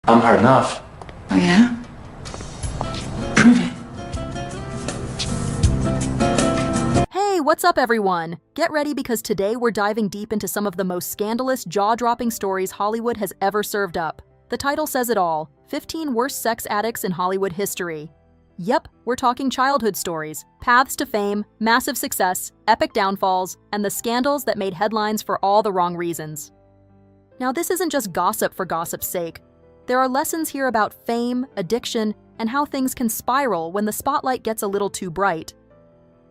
I'm hard enough. Oh, yeah? Prove it. Hey, what's up, everyone? Get ready because today we're diving deep into some of the most scandalous, jaw-dropping stories Hollywood has ever served up. The title says it all: 15 Worst Sex Addicts in Hollywood History. Yep, we're talking childhood stories, paths to fame, massive success, epic downfalls, and the scandals that made headlines for all the wrong reasons. Now, this isn't just gossip for gossip's sake. There are lessons here about fame, addiction, and how things can spiral when the spotlight gets a little too bright.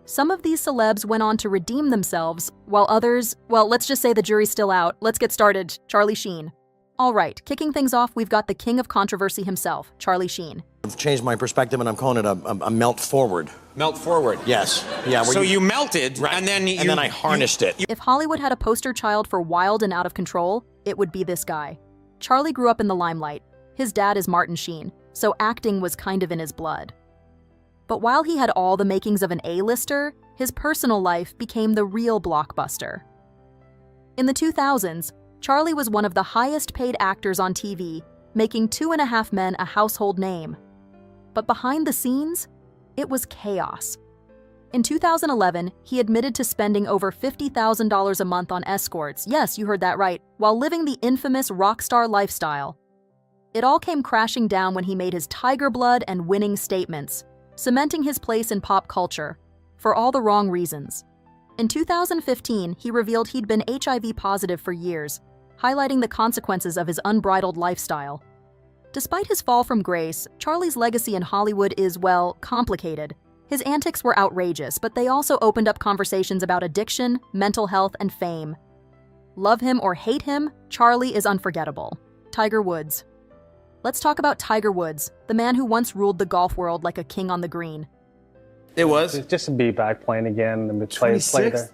Some of these celebs went on to redeem themselves, while others, well, let's just say the jury's still out. Let's get started. Charlie Sheen. All right, kicking things off, we've got the king of controversy himself, Charlie Sheen. I've changed my perspective and I'm calling it a melt forward. Melt forward? Yes. Yeah. So you melted, right, and then I harnessed it. If Hollywood had a poster child for wild and out of control, it would be this guy. Charlie grew up in the limelight. His dad is Martin Sheen, so acting was kind of in his blood. But while he had all the makings of an A-lister, his personal life became the real blockbuster. In the 2000s, Charlie was one of the highest-paid actors on TV, making 2.5 Men a household name. But behind the scenes, it was chaos. In 2011, he admitted to spending over $50,000 a month on escorts, yes, you heard that right, while living the infamous rock star lifestyle. It all came crashing down when he made his tiger blood and winning statements, cementing his place in pop culture, for all the wrong reasons. In 2015, he revealed he'd been HIV positive for years, highlighting the consequences of his unbridled lifestyle. Despite his fall from grace, Charlie's legacy in Hollywood is, well, complicated. His antics were outrageous, but they also opened up conversations about addiction, mental health, and fame. Love him or hate him, Charlie is unforgettable. Tiger Woods. Let's talk about Tiger Woods, the man who once ruled the golf world like a king on the green. It was? Just to be back playing again and play there.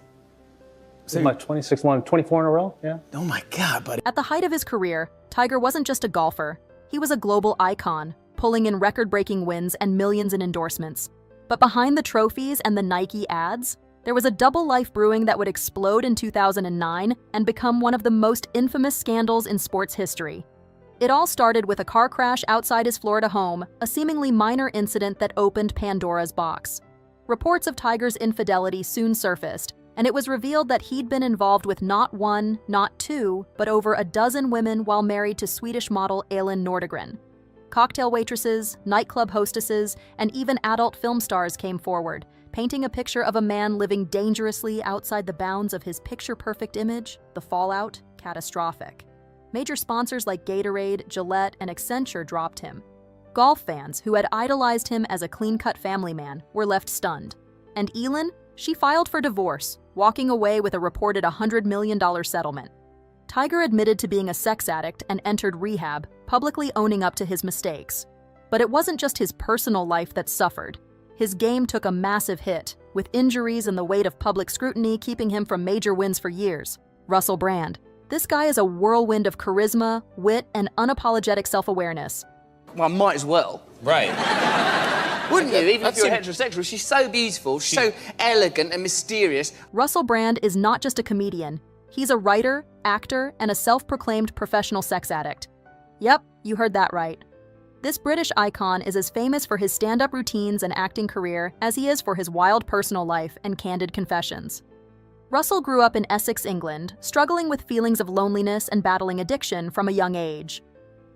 So my 26 one, 24 in a row, yeah. Oh my God, buddy. At the height of his career, Tiger wasn't just a golfer. He was a global icon, pulling in record-breaking wins and millions in endorsements. But behind the trophies and the Nike ads, there was a double life brewing that would explode in 2009 and become one of the most infamous scandals in sports history. It all started with a car crash outside his Florida home, a seemingly minor incident that opened Pandora's box. Reports of Tiger's infidelity soon surfaced, and it was revealed that he'd been involved with not one, not two, but over a dozen women while married to Swedish model Elin Nordegren. Cocktail waitresses, nightclub hostesses, and even adult film stars came forward, painting a picture of a man living dangerously outside the bounds of his picture-perfect image, the fallout, catastrophic. Major sponsors like Gatorade, Gillette, and Accenture dropped him. Golf fans, who had idolized him as a clean-cut family man, were left stunned. And Elin? She filed for divorce, walking away with a reported $100 million settlement. Tiger admitted to being a sex addict and entered rehab, publicly owning up to his mistakes. But it wasn't just his personal life that suffered. His game took a massive hit, with injuries and the weight of public scrutiny keeping him from major wins for years. Russell Brand. This guy is a whirlwind of charisma, wit, and unapologetic self-awareness. Well, might as well. Right. Wouldn't you, even if you're heterosexual? She's so beautiful, she's so elegant and mysterious. Russell Brand is not just a comedian. He's a writer, actor, and a self-proclaimed professional sex addict. Yep, you heard that right. This British icon is as famous for his stand-up routines and acting career as he is for his wild personal life and candid confessions. Russell grew up in Essex, England, struggling with feelings of loneliness and battling addiction from a young age.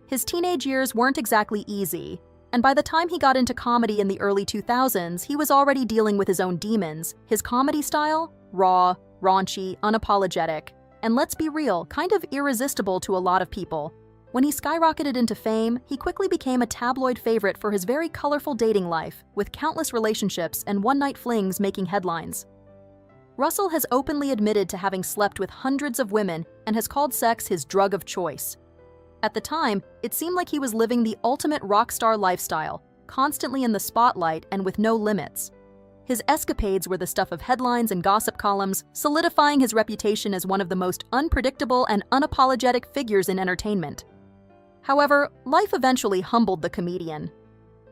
His teenage years weren't exactly easy, and by the time he got into comedy in the early 2000s, he was already dealing with his own demons. His comedy style? Raw, raunchy, unapologetic, and let's be real, kind of irresistible to a lot of people. When he skyrocketed into fame, he quickly became a tabloid favorite for his very colorful dating life, with countless relationships and one-night flings making headlines. Russell has openly admitted to having slept with hundreds of women and has called sex his drug of choice. At the time, it seemed like he was living the ultimate rock star lifestyle, constantly in the spotlight and with no limits. His escapades were the stuff of headlines and gossip columns, solidifying his reputation as one of the most unpredictable and unapologetic figures in entertainment. However, life eventually humbled the comedian.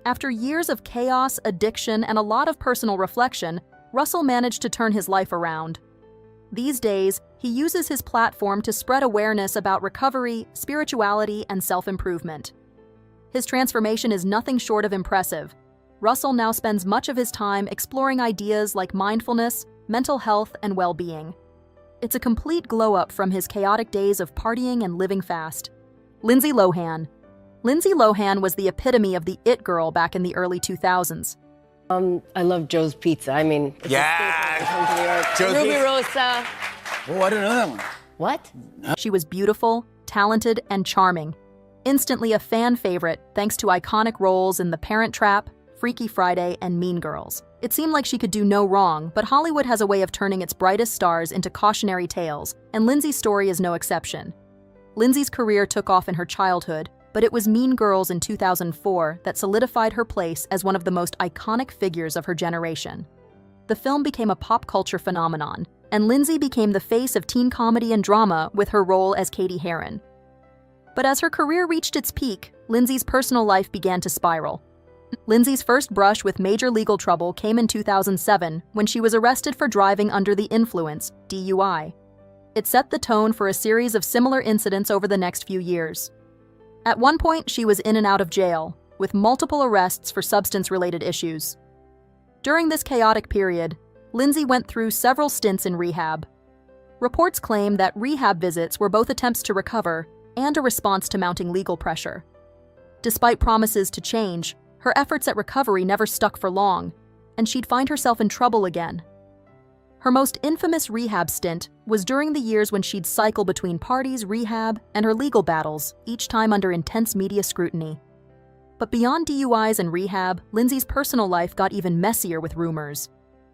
After years of chaos, addiction, and a lot of personal reflection, Russell managed to turn his life around. These days, he uses his platform to spread awareness about recovery, spirituality, and self-improvement. His transformation is nothing short of impressive. Russell now spends much of his time exploring ideas like mindfulness, mental health, and well-being. It's a complete glow-up from his chaotic days of partying and living fast. Lindsay Lohan. Lindsay Lohan was the epitome of the it girl back in the early 2000s. I love Joe's Pizza. I mean, it's Yeah. a staple in New York. Joe's Ruby Pizza. Rosa. Oh, I didn't know that one. What? She was beautiful, talented, and charming. Instantly a fan favorite thanks to iconic roles in The Parent Trap, Freaky Friday, and Mean Girls. It seemed like she could do no wrong, but Hollywood has a way of turning its brightest stars into cautionary tales, and Lindsay's story is no exception. Lindsay's career took off in her childhood, but it was Mean Girls in 2004 that solidified her place as one of the most iconic figures of her generation. The film became a pop culture phenomenon, and Lindsay became the face of teen comedy and drama with her role as Katie Heron. But as her career reached its peak, Lindsay's personal life began to spiral. Lindsay's first brush with major legal trouble came in 2007 when she was arrested for driving under the influence, DUI. It set the tone for a series of similar incidents over the next few years. At one point, she was in and out of jail, with multiple arrests for substance-related issues. During this chaotic period, Lindsay went through several stints in rehab. Reports claim that rehab visits were both attempts to recover and a response to mounting legal pressure. Despite promises to change, her efforts at recovery never stuck for long, and she'd find herself in trouble again. Her most infamous rehab stint was during the years when she'd cycle between parties, rehab, and her legal battles, each time under intense media scrutiny. But beyond DUIs and rehab, Lindsay's personal life got even messier with rumors.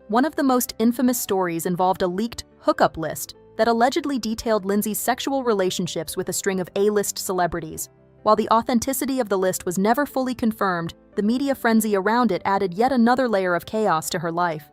One of the most infamous stories involved a leaked hookup list that allegedly detailed Lindsay's sexual relationships with a string of A-list celebrities. While the authenticity of the list was never fully confirmed, the media frenzy around it added yet another layer of chaos to her life.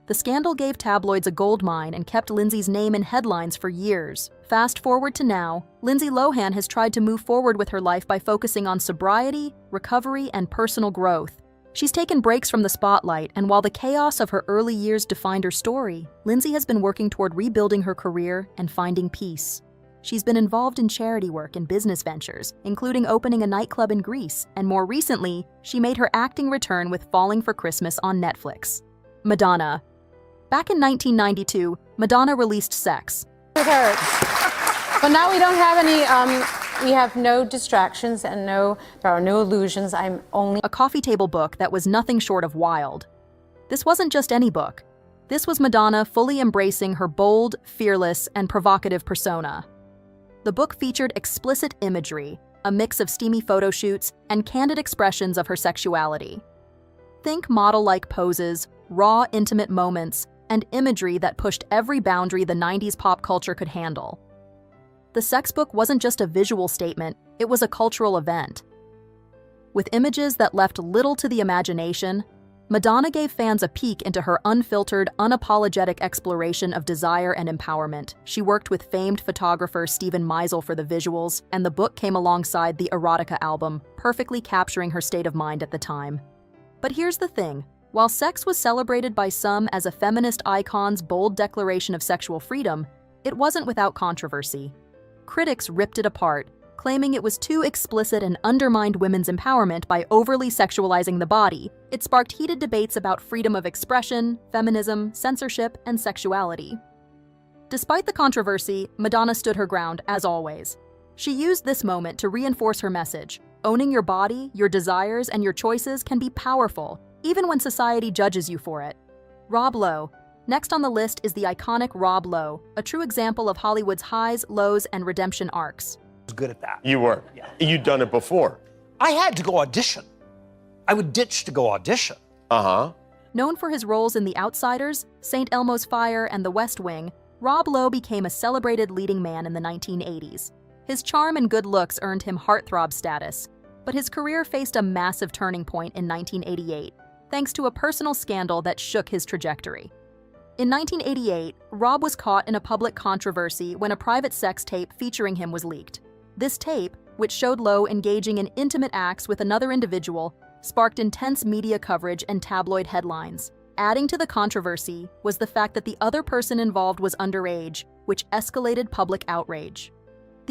The scandal gave tabloids a goldmine and kept Lindsay's name in headlines for years. Fast forward to now, Lindsay Lohan has tried to move forward with her life by focusing on sobriety, recovery, and personal growth. She's taken breaks from the spotlight, and while the chaos of her early years defined her story, Lindsay has been working toward rebuilding her career and finding peace. She's been involved in charity work and business ventures, including opening a nightclub in Greece, and more recently, she made her acting return with Falling for Christmas on Netflix. Madonna. Back in 1992, Madonna released Sex. It hurts. But now we don't have any, we have no distractions and there are no illusions. I'm only A coffee table book that was nothing short of wild. This wasn't just any book. This was Madonna fully embracing her bold, fearless, and provocative persona. The book featured explicit imagery, a mix of steamy photo shoots, and candid expressions of her sexuality. Think model-like poses, raw, intimate moments, and imagery that pushed every boundary the 90s pop culture could handle. The sex book wasn't just a visual statement, it was a cultural event. With images that left little to the imagination, Madonna gave fans a peek into her unfiltered, unapologetic exploration of desire and empowerment. She worked with famed photographer Steven Meisel for the visuals, and the book came alongside the Erotica album, perfectly capturing her state of mind at the time. But here's the thing. While Sex was celebrated by some as a feminist icon's bold declaration of sexual freedom, it wasn't without controversy. Critics ripped it apart, claiming it was too explicit and undermined women's empowerment by overly sexualizing the body. It sparked heated debates about freedom of expression, feminism, censorship, and sexuality. Despite the controversy, Madonna stood her ground, as always. She used this moment to reinforce her message. Owning your body, your desires, and your choices can be powerful, even when society judges you for it. Rob Lowe. Next on the list is the iconic Rob Lowe, a true example of Hollywood's highs, lows, and redemption arcs. Was good at that. You were? Yeah. You'd done it before? I had to go audition. I would ditch to go audition. Uh-huh. Known for his roles in The Outsiders, St. Elmo's Fire, and The West Wing, Rob Lowe became a celebrated leading man in the 1980s. His charm and good looks earned him heartthrob status, but his career faced a massive turning point in 1988, thanks to a personal scandal that shook his trajectory. In 1988, Rob was caught in a public controversy when a private sex tape featuring him was leaked. This tape, which showed Lowe engaging in intimate acts with another individual, sparked intense media coverage and tabloid headlines. Adding to the controversy was the fact that the other person involved was underage, which escalated public outrage.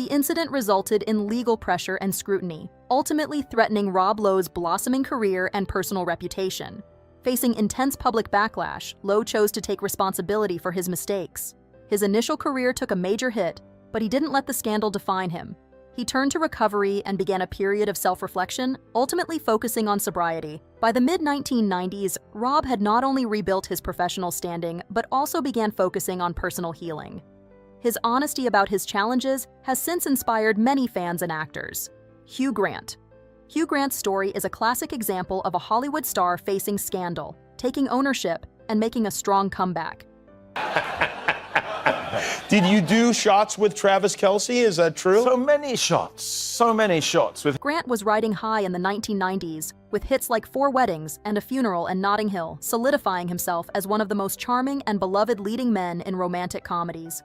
The incident resulted in legal pressure and scrutiny, ultimately threatening Rob Lowe's blossoming career and personal reputation. Facing intense public backlash, Lowe chose to take responsibility for his mistakes. His initial career took a major hit, but he didn't let the scandal define him. He turned to recovery and began a period of self-reflection, ultimately focusing on sobriety. By the mid-1990s, Rob had not only rebuilt his professional standing, but also began focusing on personal healing. His honesty about his challenges has since inspired many fans and actors. Hugh Grant. Hugh Grant's story is a classic example of a Hollywood star facing scandal, taking ownership, and making a strong comeback. Did you do shots with Travis Kelce? Is that true? So many shots with Grant was riding high in the 1990s, with hits like 4 Weddings and A Funeral in Notting Hill, solidifying himself as one of the most charming and beloved leading men in romantic comedies.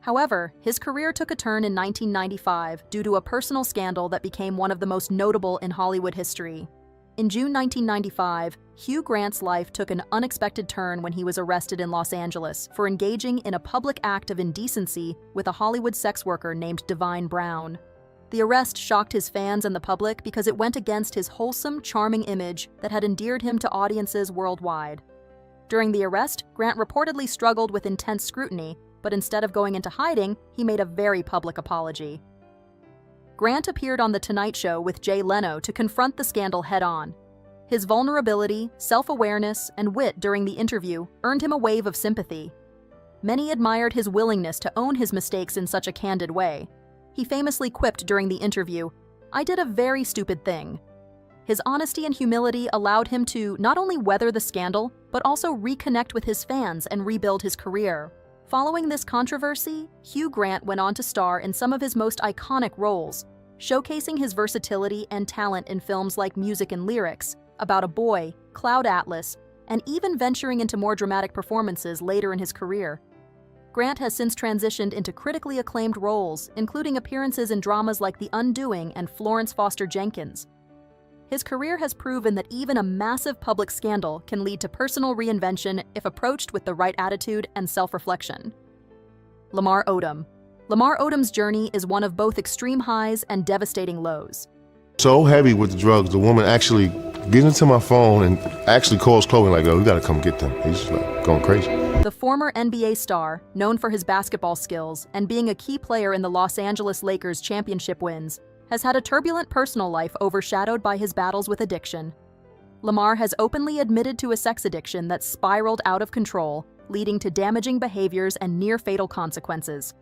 However, his career took a turn in 1995 due to a personal scandal that became one of the most notable in Hollywood history. In June 1995, Hugh Grant's life took an unexpected turn when he was arrested in Los Angeles for engaging in a public act of indecency with a Hollywood sex worker named Divine Brown. The arrest shocked his fans and the public because it went against his wholesome, charming image that had endeared him to audiences worldwide. During the arrest, Grant reportedly struggled with intense scrutiny, but instead of going into hiding, he made a very public apology. Grant appeared on The Tonight Show with Jay Leno to confront the scandal head-on. His vulnerability, self-awareness, and wit during the interview earned him a wave of sympathy. Many admired his willingness to own his mistakes in such a candid way. He famously quipped during the interview, "I did a very stupid thing." His honesty and humility allowed him to not only weather the scandal, but also reconnect with his fans and rebuild his career. Following this controversy, Hugh Grant went on to star in some of his most iconic roles, showcasing his versatility and talent in films like Music and Lyrics, About a Boy, Cloud Atlas, and even venturing into more dramatic performances later in his career. Grant has since transitioned into critically acclaimed roles, including appearances in dramas like The Undoing and Florence Foster Jenkins. His career has proven that even a massive public scandal can lead to personal reinvention if approached with the right attitude and self-reflection. Lamar Odom. Lamar Odom's journey is one of both extreme highs and devastating lows. So heavy with the drugs, the woman actually gets into my phone and actually calls Chloe like, "Oh, you gotta come get them." He's just like going crazy. The former NBA star, known for his basketball skills and being a key player in the Los Angeles Lakers championship wins, has had a turbulent personal life overshadowed by his battles with addiction. Lamar has openly admitted to a sex addiction that spiraled out of control, leading to damaging behaviors and near-fatal consequences.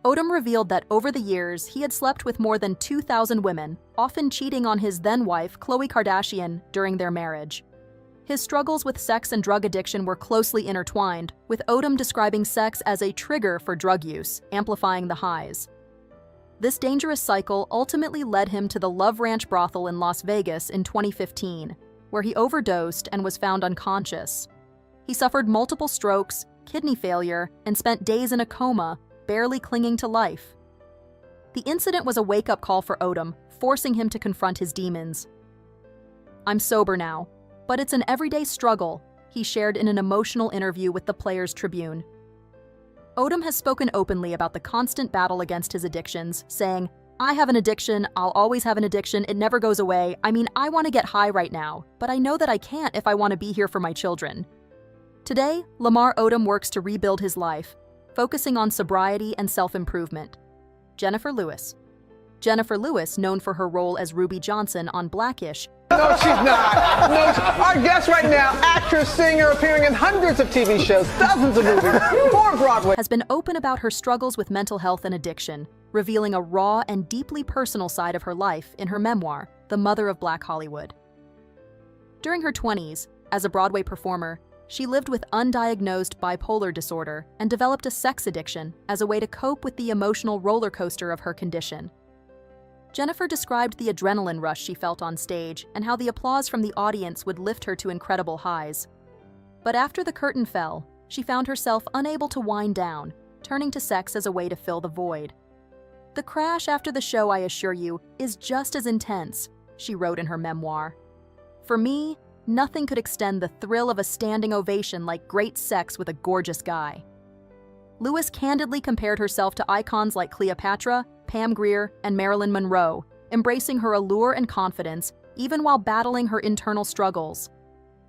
Odom revealed that over the years, he had slept with more than 2,000 women, often cheating on his then-wife, Khloe Kardashian, during their marriage. His struggles with sex and drug addiction were closely intertwined, with Odom describing sex as a trigger for drug use, amplifying the highs. This dangerous cycle ultimately led him to the Love Ranch brothel in Las Vegas in 2015, where he overdosed and was found unconscious. He suffered multiple strokes, kidney failure, and spent days in a coma, barely clinging to life. The incident was a wake-up call for Odom, forcing him to confront his demons. "I'm sober now, but it's an everyday struggle," he shared in an emotional interview with the Players Tribune. Odom has spoken openly about the constant battle against his addictions, saying, "I have an addiction, I'll always have an addiction, it never goes away. I mean, I want to get high right now, but I know that I can't if I want to be here for my children." Today, Lamar Odom works to rebuild his life, focusing on sobriety and self-improvement. Jennifer Lewis. Jennifer Lewis, known for her role as Ruby Johnson on Blackish. No, she's not. No, our guest right now, actress, singer, appearing in hundreds of TV shows, dozens of movies, more Broadway. Has been open about her struggles with mental health and addiction, revealing a raw and deeply personal side of her life in her memoir, The Mother of Black Hollywood. During her 20s, as a Broadway performer, she lived with undiagnosed bipolar disorder and developed a sex addiction as a way to cope with the emotional roller coaster of her condition. Jennifer described the adrenaline rush she felt on stage and how the applause from the audience would lift her to incredible highs. But after the curtain fell, she found herself unable to wind down, turning to sex as a way to fill the void. "The crash after the show, I assure you, is just as intense," she wrote in her memoir. "For me, nothing could extend the thrill of a standing ovation like great sex with a gorgeous guy." Lewis candidly compared herself to icons like Cleopatra, Pam Grier and Marilyn Monroe, embracing her allure and confidence, even while battling her internal struggles.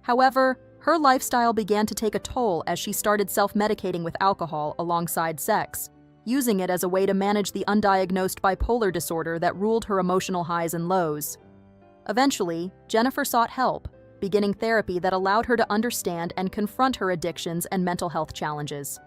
However, her lifestyle began to take a toll as she started self-medicating with alcohol alongside sex, using it as a way to manage the undiagnosed bipolar disorder that ruled her emotional highs and lows. Eventually, Jennifer sought help, beginning therapy that allowed her to understand and confront her addictions and mental health challenges.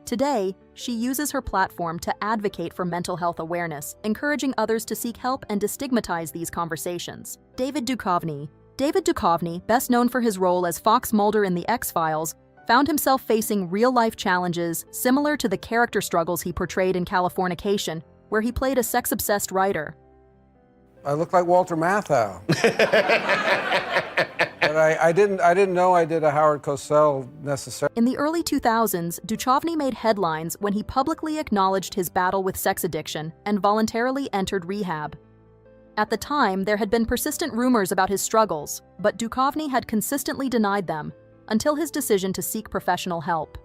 Today, she uses her platform to advocate for mental health awareness, encouraging others to seek help and destigmatize these conversations. David Duchovny, best known for his role as Fox Mulder in The X-Files, found himself facing real-life challenges similar to the character struggles he portrayed in Californication, where he played a sex-obsessed writer. I look like Walter Matthau. But I didn't know I did a Howard Cosell necessarily. In the early 2000s, Duchovny made headlines when he publicly acknowledged his battle with sex addiction and voluntarily entered rehab. At the time, there had been persistent rumors about his struggles, but Duchovny had consistently denied them until his decision to seek professional help.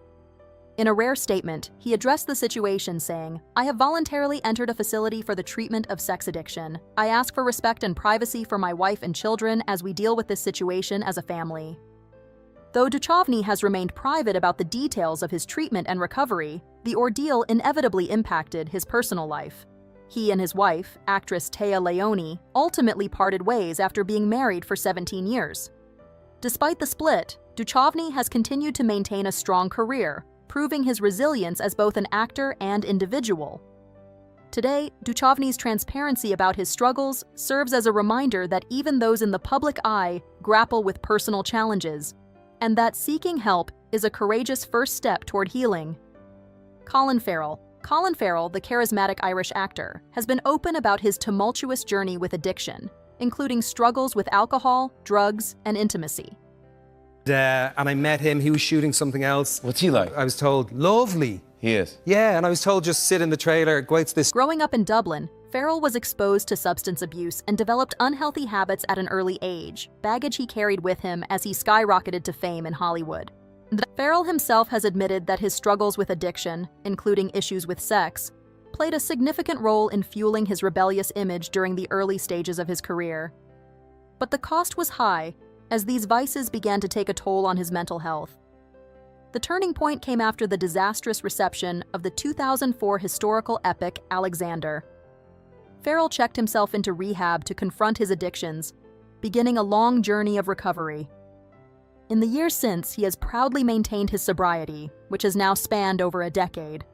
In a rare statement, he addressed the situation saying, "I have voluntarily entered a facility for the treatment of sex addiction. I ask for respect and privacy for my wife and children as we deal with this situation as a family." Though Duchovny has remained private about the details of his treatment and recovery, the ordeal inevitably impacted his personal life. He and his wife, actress Téa Leoni, ultimately parted ways after being married for 17 years. Despite the split, Duchovny has continued to maintain a strong career, proving his resilience as both an actor and individual. Today, Duchovny's transparency about his struggles serves as a reminder that even those in the public eye grapple with personal challenges, and that seeking help is a courageous first step toward healing. Colin Farrell, the charismatic Irish actor, has been open about his tumultuous journey with addiction, including struggles with alcohol, drugs, and intimacy. And I met him, he was shooting something else. What's he like? I was told, lovely. He is. Yeah, and I was told just sit in the trailer, go out to this. Growing up in Dublin, Farrell was exposed to substance abuse and developed unhealthy habits at an early age, baggage he carried with him as he skyrocketed to fame in Hollywood. Farrell himself has admitted that his struggles with addiction, including issues with sex, played a significant role in fueling his rebellious image during the early stages of his career. But the cost was high, as these vices began to take a toll on his mental health. The turning point came after the disastrous reception of the 2004 historical epic Alexander. Farrell checked himself into rehab to confront his addictions, beginning a long journey of recovery. In the years since, he has proudly maintained his sobriety, which has now spanned over a decade.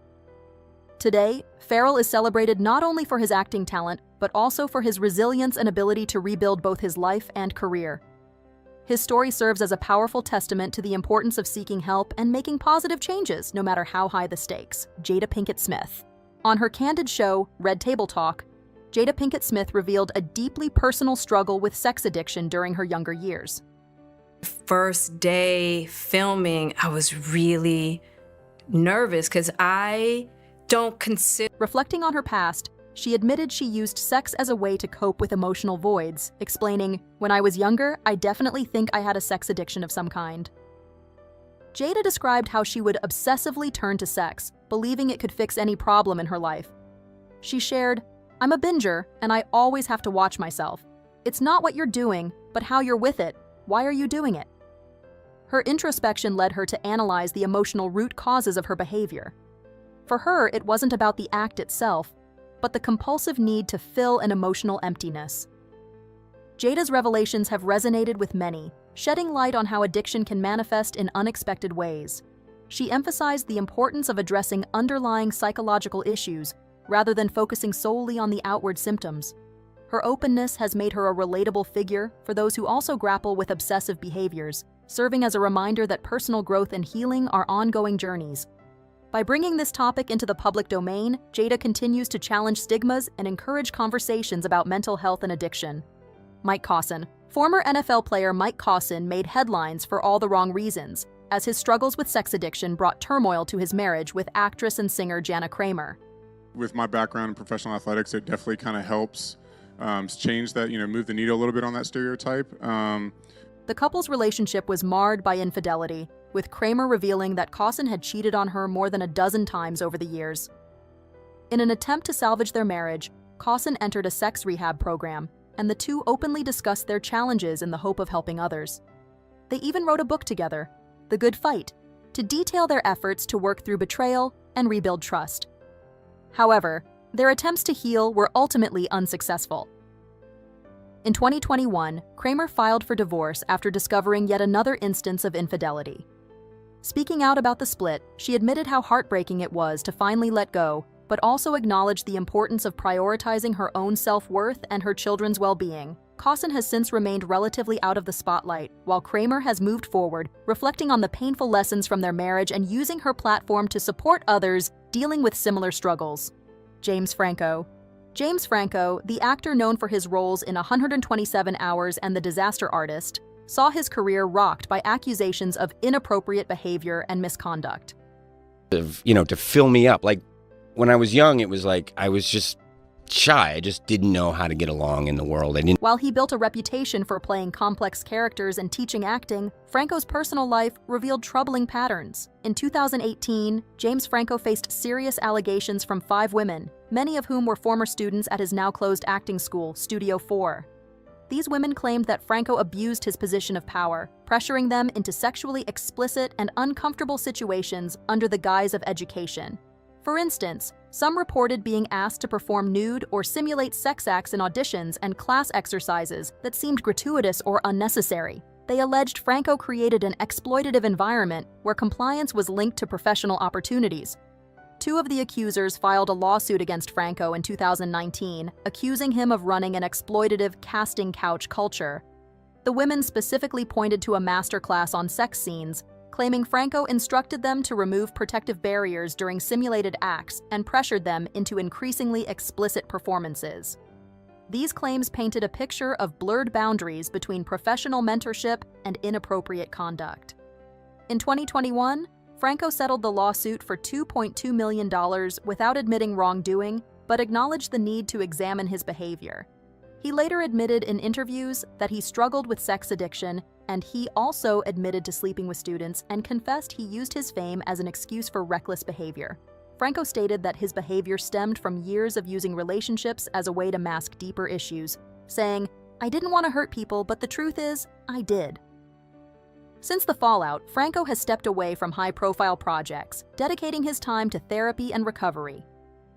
Today, Farrell is celebrated not only for his acting talent, but also for his resilience and ability to rebuild both his life and career. His story serves as a powerful testament to the importance of seeking help and making positive changes, no matter how high the stakes. Jada Pinkett Smith. On her candid show, Red Table Talk, Jada Pinkett Smith revealed a deeply personal struggle with sex addiction during her younger years. First day filming, I was really nervous because I don't consider... Reflecting on her past, she admitted she used sex as a way to cope with emotional voids, explaining, "When I was younger, I definitely think I had a sex addiction of some kind." Jada described how she would obsessively turn to sex, believing it could fix any problem in her life. She shared, "I'm a binger, and I always have to watch myself. It's not what you're doing, but how you're with it. Why are you doing it?" Her introspection led her to analyze the emotional root causes of her behavior. For her, it wasn't about the act itself, but the compulsive need to fill an emotional emptiness. Jada's revelations have resonated with many, shedding light on how addiction can manifest in unexpected ways. She emphasized the importance of addressing underlying psychological issues rather than focusing solely on the outward symptoms. Her openness has made her a relatable figure for those who also grapple with obsessive behaviors, serving as a reminder that personal growth and healing are ongoing journeys. By bringing this topic into the public domain, Jada continues to challenge stigmas and encourage conversations about mental health and addiction. Mike Cosson. Former NFL player Mike Cosson made headlines for all the wrong reasons, as his struggles with sex addiction brought turmoil to his marriage with actress and singer Jana Kramer. With my background in professional athletics, it definitely kind of helps change that, move the needle a little bit on that stereotype. The couple's relationship was marred by infidelity, with Kramer revealing that Cosson had cheated on her more than a dozen times over the years. In an attempt to salvage their marriage, Cosson entered a sex rehab program, and the two openly discussed their challenges in the hope of helping others. They even wrote a book together, The Good Fight, to detail their efforts to work through betrayal and rebuild trust. However, their attempts to heal were ultimately unsuccessful. In 2021, Kramer filed for divorce after discovering yet another instance of infidelity. Speaking out about the split, she admitted how heartbreaking it was to finally let go, but also acknowledged the importance of prioritizing her own self-worth and her children's well-being. Cosson has since remained relatively out of the spotlight, while Kramer has moved forward, reflecting on the painful lessons from their marriage and using her platform to support others dealing with similar struggles. James Franco. James Franco, the actor known for his roles in 127 Hours and The Disaster Artist, saw his career rocked by accusations of inappropriate behavior and misconduct. To fill me up. Like, when I was young, it was like I was just shy. I just didn't know how to get along in the world. While he built a reputation for playing complex characters and teaching acting, Franco's personal life revealed troubling patterns. In 2018, James Franco faced serious allegations from 5 women, many of whom were former students at his now-closed acting school, Studio 4. These women claimed that Franco abused his position of power, pressuring them into sexually explicit and uncomfortable situations under the guise of education. For instance, some reported being asked to perform nude or simulate sex acts in auditions and class exercises that seemed gratuitous or unnecessary. They alleged Franco created an exploitative environment where compliance was linked to professional opportunities. 2 of the accusers filed a lawsuit against Franco in 2019, accusing him of running an exploitative casting couch culture. The women specifically pointed to a masterclass on sex scenes, claiming Franco instructed them to remove protective barriers during simulated acts and pressured them into increasingly explicit performances. These claims painted a picture of blurred boundaries between professional mentorship and inappropriate conduct. In 2021, Franco settled the lawsuit for $2.2 million without admitting wrongdoing, but acknowledged the need to examine his behavior. He later admitted in interviews that he struggled with sex addiction, and he also admitted to sleeping with students and confessed he used his fame as an excuse for reckless behavior. Franco stated that his behavior stemmed from years of using relationships as a way to mask deeper issues, saying, "I didn't want to hurt people, but the truth is, I did." Since the fallout, Franco has stepped away from high-profile projects, dedicating his time to therapy and recovery.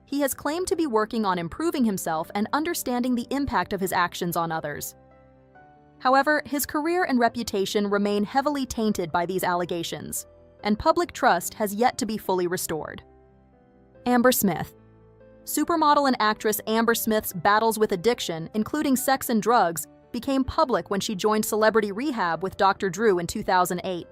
He has claimed to be working on improving himself and understanding the impact of his actions on others. However, his career and reputation remain heavily tainted by these allegations, and public trust has yet to be fully restored. Amber Smith. Supermodel and actress Amber Smith's battles with addiction, including sex and drugs, became public when she joined celebrity rehab with Dr. Drew in 2008.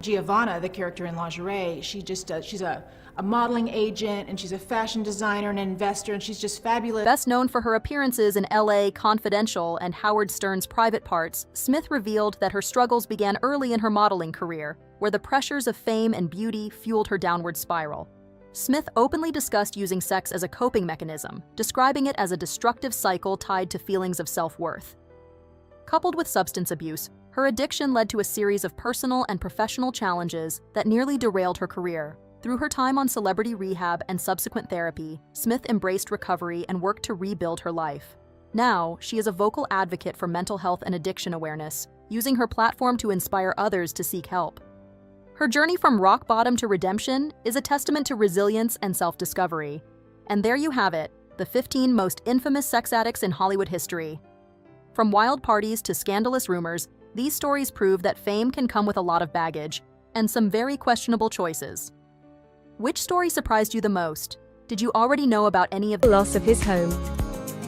Giovanna, the character in Lingerie, she's a modeling agent, and she's a fashion designer and an investor, and she's just fabulous. Best known for her appearances in LA Confidential and Howard Stern's Private Parts, Smith revealed that her struggles began early in her modeling career, where the pressures of fame and beauty fueled her downward spiral. Smith openly discussed using sex as a coping mechanism, describing it as a destructive cycle tied to feelings of self-worth. Coupled with substance abuse, her addiction led to a series of personal and professional challenges that nearly derailed her career. Through her time on celebrity rehab and subsequent therapy, Smith embraced recovery and worked to rebuild her life. Now, she is a vocal advocate for mental health and addiction awareness, using her platform to inspire others to seek help. Her journey from rock bottom to redemption is a testament to resilience and self-discovery. And there you have it, the 15 most infamous sex addicts in Hollywood history. From wild parties to scandalous rumors, these stories prove that fame can come with a lot of baggage and some very questionable choices. Which story surprised you the most? Did you already know about any of the loss of his home?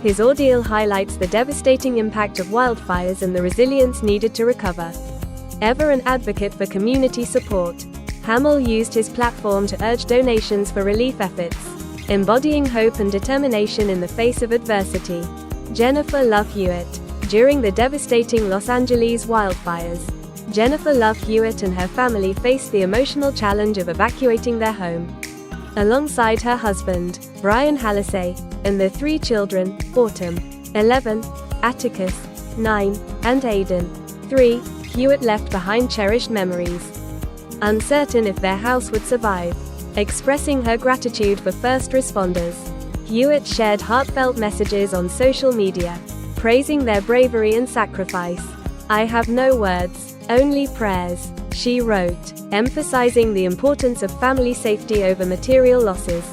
His ordeal highlights the devastating impact of wildfires and the resilience needed to recover. Ever an advocate for community support, Hamill used his platform to urge donations for relief efforts, embodying hope and determination in the face of adversity. Jennifer Love Hewitt. During the devastating Los Angeles wildfires, Jennifer Love Hewitt and her family faced the emotional challenge of evacuating their home. Alongside her husband, Brian Hallisey, and their 3 children, Autumn, 11, Atticus, 9, and Aiden, 3, Hewitt left behind cherished memories. Uncertain if their house would survive, expressing her gratitude for first responders, Hewitt shared heartfelt messages on social media, praising their bravery and sacrifice. "I have no words, only prayers," she wrote, emphasizing the importance of family safety over material losses.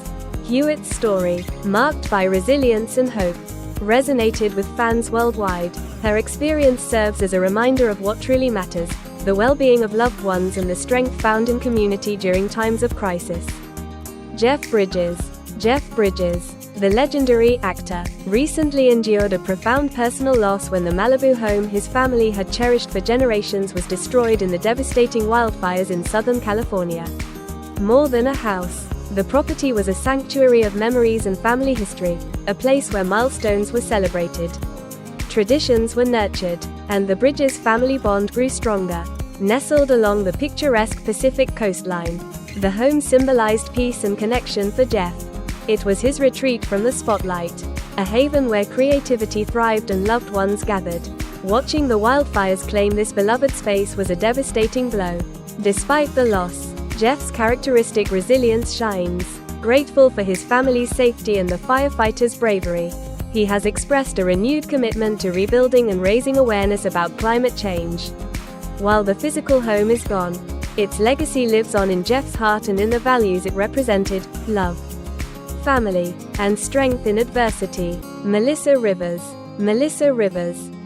Hewitt's story, marked by resilience and hope, resonated with fans worldwide. Her experience serves as a reminder of what truly matters: the well-being of loved ones and the strength found in community during times of crisis. Jeff Bridges, the legendary actor, recently endured a profound personal loss when the Malibu home his family had cherished for generations was destroyed in the devastating wildfires in Southern California. More than a house, the property was a sanctuary of memories and family history, a place where milestones were celebrated, traditions were nurtured, and the Bridges family bond grew stronger. Nestled along the picturesque Pacific coastline, the home symbolized peace and connection for Jeff. It was his retreat from the spotlight, a haven where creativity thrived and loved ones gathered. Watching the wildfires claim this beloved space was a devastating blow. Despite the loss, Jeff's characteristic resilience shines. Grateful for his family's safety and the firefighters' bravery, he has expressed a renewed commitment to rebuilding and raising awareness about climate change. While the physical home is gone, its legacy lives on in Jeff's heart and in the values it represented: love, family, and strength in adversity. Melissa Rivers,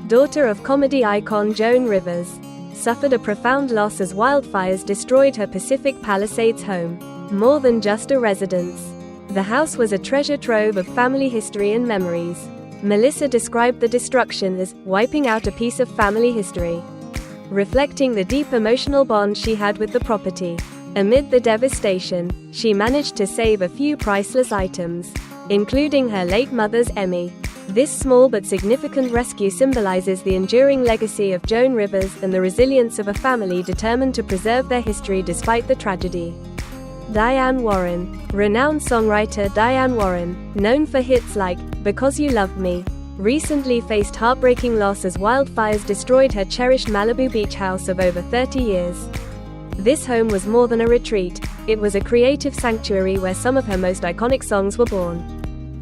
daughter of comedy icon Joan Rivers, suffered a profound loss as wildfires destroyed her Pacific Palisades home. More than just a residence, the house was a treasure trove of family history and memories. Melissa described the destruction as wiping out a piece of family history, reflecting the deep emotional bond she had with the property. Amid the devastation, she managed to save a few priceless items, including her late mother's Emmy. This small but significant rescue symbolizes the enduring legacy of Joan Rivers and the resilience of a family determined to preserve their history despite the tragedy. Diane Warren. Renowned songwriter Diane Warren, known for hits like "Because You Loved Me," recently faced heartbreaking loss as wildfires destroyed her cherished Malibu beach house of over 30 years. This home was more than a retreat, it was a creative sanctuary where some of her most iconic songs were born.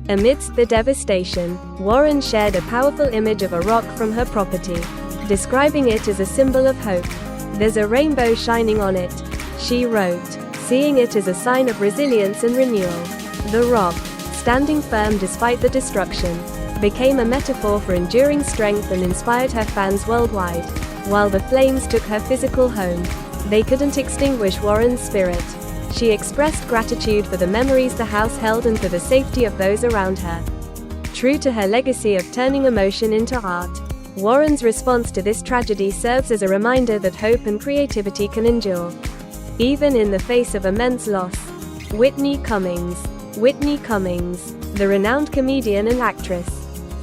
Amidst the devastation, Warren shared a powerful image of a rock from her property, describing it as a symbol of hope. "There's a rainbow shining on it," she wrote, seeing it as a sign of resilience and renewal. The rock, standing firm despite the destruction, became a metaphor for enduring strength and inspired her fans worldwide. While the flames took her physical home, they couldn't extinguish Warren's spirit. She expressed gratitude for the memories the house held and for the safety of those around her. True to her legacy of turning emotion into art, Warren's response to this tragedy serves as a reminder that hope and creativity can endure, even in the face of immense loss. Whitney Cummings, the renowned comedian and actress,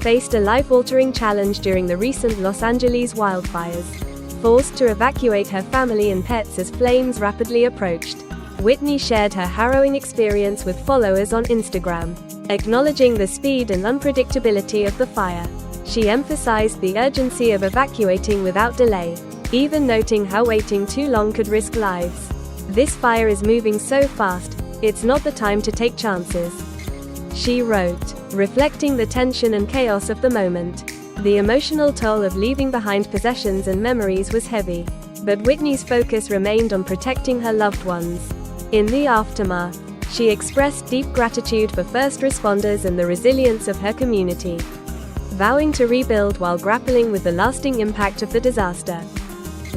faced a life-altering challenge during the recent Los Angeles wildfires. Forced to evacuate her family and pets as flames rapidly approached, Whitney shared her harrowing experience with followers on Instagram. Acknowledging the speed and unpredictability of the fire, she emphasized the urgency of evacuating without delay, even noting how waiting too long could risk lives. "This fire is moving so fast, it's not the time to take chances," she wrote, reflecting the tension and chaos of the moment. The emotional toll of leaving behind possessions and memories was heavy, but Whitney's focus remained on protecting her loved ones. In the aftermath, she expressed deep gratitude for first responders and the resilience of her community, vowing to rebuild while grappling with the lasting impact of the disaster.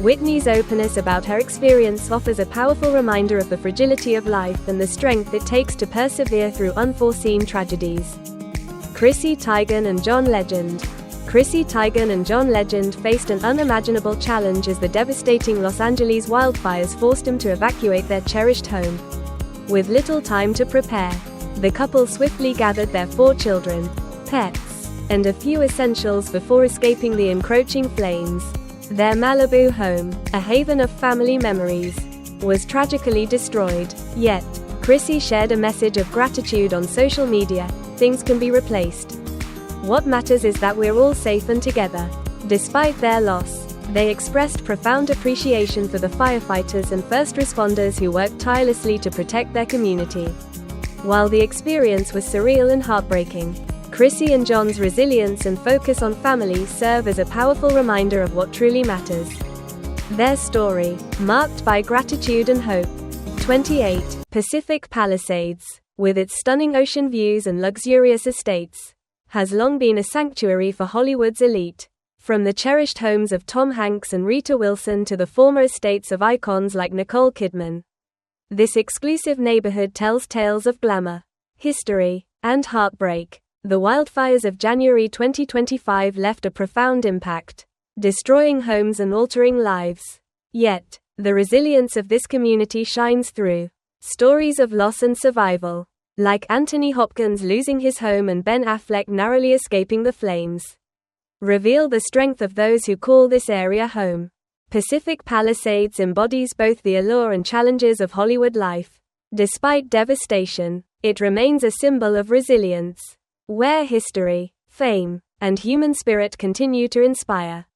Whitney's openness about her experience offers a powerful reminder of the fragility of life and the strength it takes to persevere through unforeseen tragedies. Chrissy Teigen and John Legend. Chrissy Teigen and John Legend faced an unimaginable challenge as the devastating Los Angeles wildfires forced them to evacuate their cherished home. With little time to prepare, the couple swiftly gathered their 4 children, pets, and a few essentials before escaping the encroaching flames. Their Malibu home, a haven of family memories, was tragically destroyed. Yet, Chrissy shared a message of gratitude on social media: "Things can be replaced. What matters is that we're all safe and together." Despite their loss, they expressed profound appreciation for the firefighters and first responders who worked tirelessly to protect their community. While the experience was surreal and heartbreaking, Chrissy and John's resilience and focus on family serve as a powerful reminder of what truly matters. Their story, marked by gratitude and hope. 28. Pacific Palisades, with its stunning ocean views and luxurious estates, has long been a sanctuary for Hollywood's elite. From the cherished homes of Tom Hanks and Rita Wilson to the former estates of icons like Nicole Kidman, this exclusive neighborhood tells tales of glamour, history, and heartbreak. The wildfires of January 2025 left a profound impact, destroying homes and altering lives. Yet, the resilience of this community shines through. Stories of loss and survival, like Anthony Hopkins losing his home and Ben Affleck narrowly escaping the flames, reveal the strength of those who call this area home. Pacific Palisades embodies both the allure and challenges of Hollywood life. Despite devastation, it remains a symbol of resilience, where history, fame, and human spirit continue to inspire.